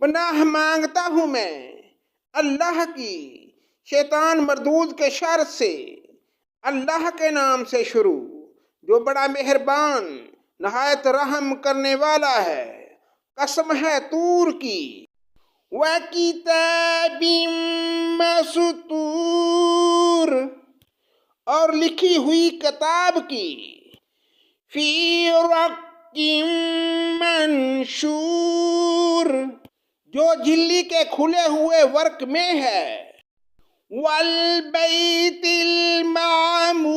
پناہ مانگتا ہوں میں اللہ کی شیطان مردود کے شر سے، اللہ کے نام سے شروع جو بڑا مہربان نہایت رحم کرنے والا ہے۔ قسم ہے طور کی، وَكِتَابٍ مَّسْطُورٍ، اور لکھی ہوئی کتاب کی، فِي رَقٍّ مَّنشُورٍ، جو جھلی کے کھلے ہوئے ورق میں ہے، وَالْبَيْتِ الْمَعْمُورِ،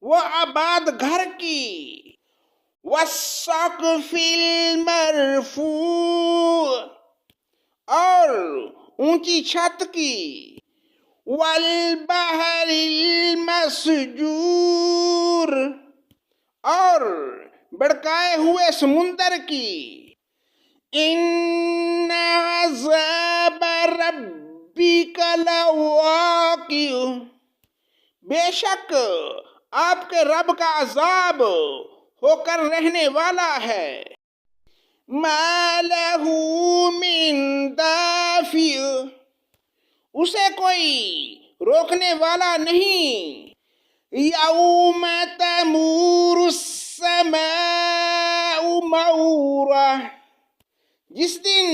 وہ آباد گھر کی، وَالسَّقْفِ الْمَرْفُوعِ، اور اونچی چھت کی، وَالْبَحْرِ الْمَسْجُورِ، اور بڑکائے ہوئے سمندر کی، إِنَّ عَذَابَ رَبِّكَ لَوَاقِعٌ، بے شک آپ کے رب کا عذاب ہو کر رہنے والا ہے، مَا لَهُ مِن دَافِعٍ، اسے کوئی روکنے والا نہیں، یَوْمَ تَمُورُ السَّمَاءُ مَوْرًا، جس دن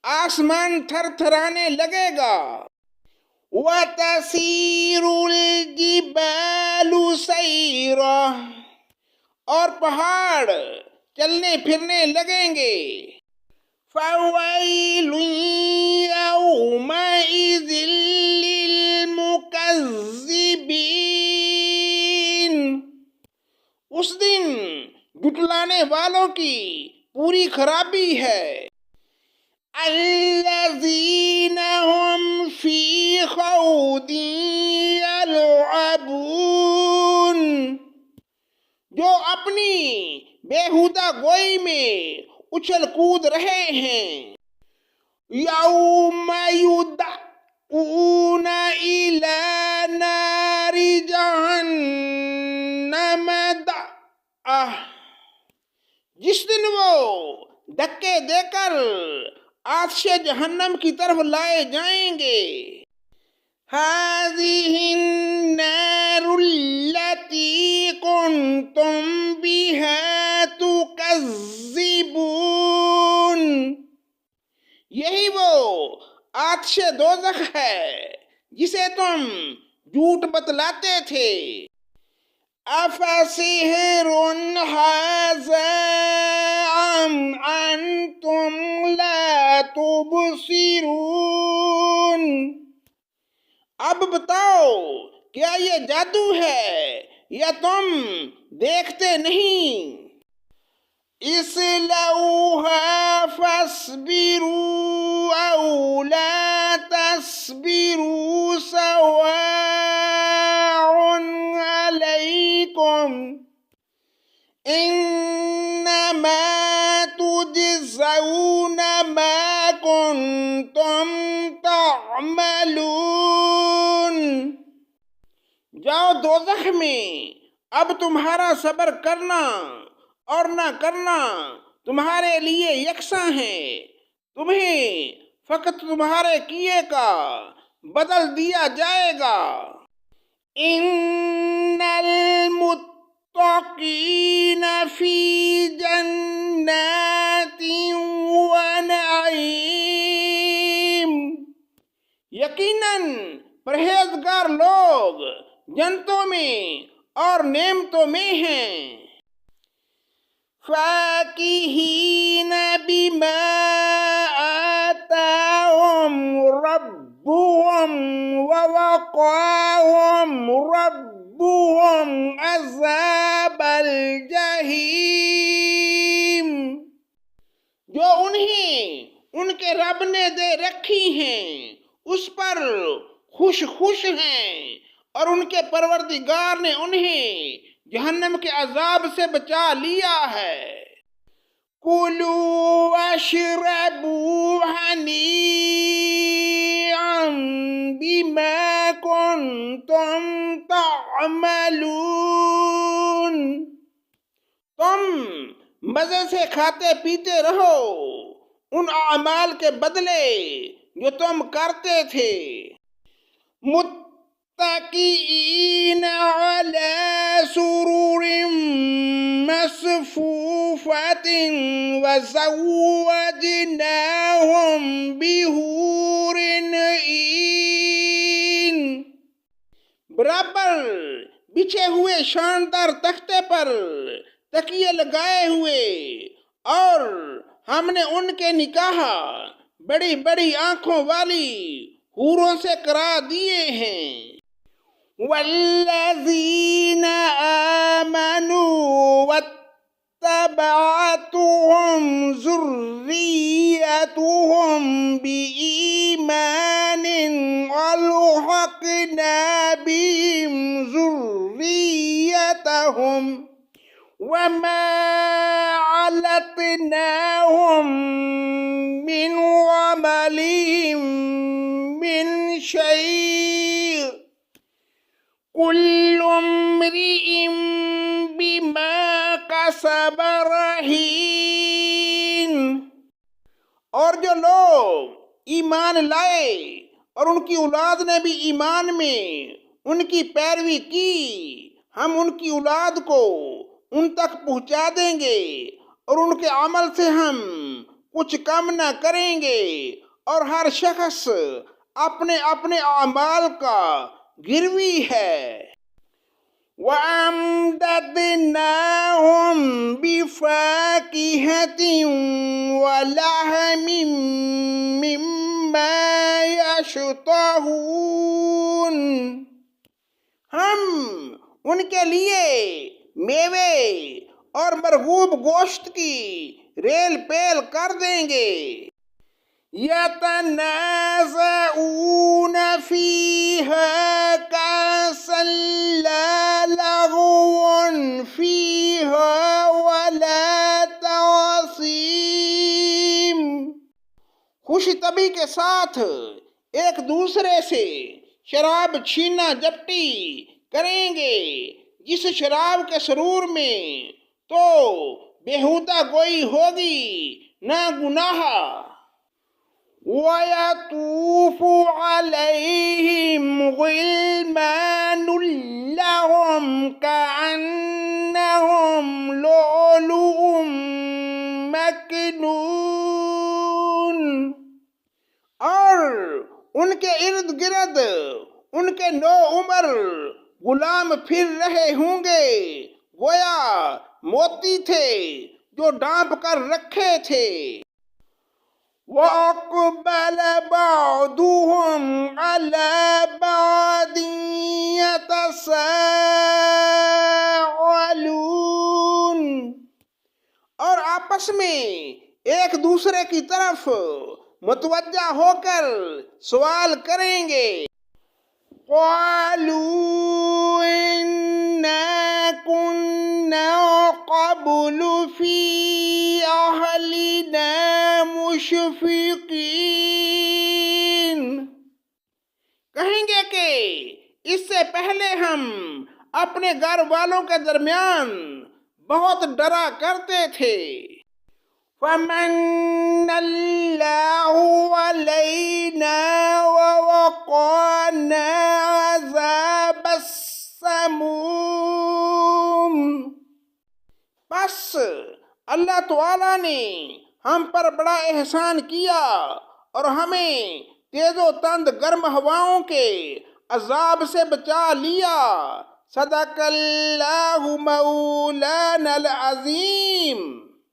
آسمان تھر تھرانے لگے گا، وَتَسِيرُ الْجِبَالُ سَيْرًا، اور پہاڑ چلنے پھرنے لگیں گے، فَوَيْلٌ يَوْمَئِذٍ لِّلْمُكَذِّبِينَ، اس دن جھٹلانے والوں کی پوری خرابی ہے، الَّذِينَ هُمْ فِي خَوْضٍ يَلْعَبُونَ، جو اپنی بیہودہ گوئی میں اچھل کود رہے ہیں، یَوْمَ يُدَعُّونَ إِلَى نَارِ جَہَنَّمَ دَعًّا، جس دن وہ دھکے دے کر آتش جہنم کی طرف لائے جائیں گے، هَذِهِ النَّارُ الَّتِي كُنتُم بِهَا تُكَذِّبُونَ، یہی وہ آتش دوزخ ہے جسے تم جھوٹ بتلاتے تھے، أَفَسِحْرٌ هَٰذَا أَمْ أَنتُمْ لَا تُبْصِرُونَ، اب بتاؤ کیا یہ جادو ہے یا تم دیکھتے نہیں، اصْلَوْهَا فَاصْبِرُوا أَوْ لَا تَصْبِرُوا سَوَاءٌ عَلَيْكُمْ إِنَّمَا تُجْزَوْنَ مَا كُنتُمْ تَعْمَلُونَ، جاؤ دوزخ میں، اب تمہارا صبر کرنا اور نہ کرنا تمہارے لیے یکساں ہے، تمہیں فقط تمہارے کیے کا بدل دیا جائے گا، إِنَّ الْمُتَّقِينَ فِي جَنَّاتٍ وَنَعِيمٍ، یقیناً پرہیزگار لوگ جنتوں میں اور نعمتوں میں ہیں، فَاكِهِينَ بِمَا آتَاهُمْ رَبُّهُمْ وَوَقَاهُمْ رَبُّهُمْ عَذَابَ الْجَحِيمِ، جو انہیں ان کے رب نے دے رکھی ہیں اس پر خوش خوش ہیں، اور ان کے پروردگار نے انہیں جہنم کے عذاب سے بچا لیا ہے، کُلُوا وَاشْرَبُوا هَنِيئًا بِمَا كُنتُمْ تعملون، تم مزے سے کھاتے پیتے رہو ان اعمال کے بدلے جو تم کرتے تھے۔ متکئین علی سرر مصفوفۃ وزوجناہم بحور عین، برابر بچھے ہوئے شاندار تختے پر تکیے لگائے ہوئے، اور ہم نے ان کے نکاح بڑی بڑی آنکھوں والی حوروں سے کرا دیے ہیں۔ والذین آمنوا واتبعتهم ذریتهم بإیمان الحقنا بهم ذریتهم وما علتناهم من عملهم من شيء كل امرئ بما كسب رهين۔ اور جو لوگ ایمان لائے اور ان کی اولاد نے بھی ایمان میں ان کی پیروی کی، ہم ان کی اولاد کو ان تک پہنچا دیں گے اور ان کے عمل سے ہم کچھ کم نہ کریں گے، اور ہر شخص اپنے اپنے اعمال کا گروی ہے۔ وَأَمْدَدْنَاهُمْ بِفَاكِهَةٍ وَلَحْمٍ مِّمَّا يَشْتَهُونَ، ہم ان کے لیے میوے اور مرغوب گوشت کی ریل پیل کر دیں گے۔ يَتَنَازَعُونَ فِيهَا كَأْسًا لَّا لَغْوٌ فِيهَا وَلَا تَأْثِيمٌ، خوش طبعی کے ساتھ ایک دوسرے سے شراب چھینا جپٹی کریں گے، جس شراب کے سرور میں تو بیہودہ گوئی ہوگی نہ گناہ۔ وَيَطُوفُ عَلَيْهِمْ غِلْمَانٌ لَّهُمْ كَأَنَّهُمْ لُؤْلُؤٌ مَّكْنُونٌ، اور ان کے ارد گرد ان کے نو عمر غلام پھر رہے ہوں گے، گویا موتی تھے جو ڈانپ کر رکھے تھے۔ وَأَقْبَلَ بَعْضُهُمْ عَلَى بَعْضٍ يَتَسَاءَلُونَ، اور آپس میں ایک دوسرے کی طرف متوجہ ہو کر سوال کریں گے۔ قَالُوا إِنَّا كُنَّا قَبْلُ فِي أَهْلِنَا مُشْفِقِينَ، کہیں گے کہ اس سے پہلے ہم اپنے گھر والوں کے درمیان بہت ڈرا کرتے تھے۔ فَمَنَّ اللَّهُ عَلَيْنَا وَوَقَانَا عَذَابَ السَّمُومِ، بس اللہ تعالیٰ نے ہم پر بڑا احسان کیا اور ہمیں تیز و تند گرم ہواؤں کے عذاب سے بچا لیا۔ صدق اللہ مولانا العظیم۔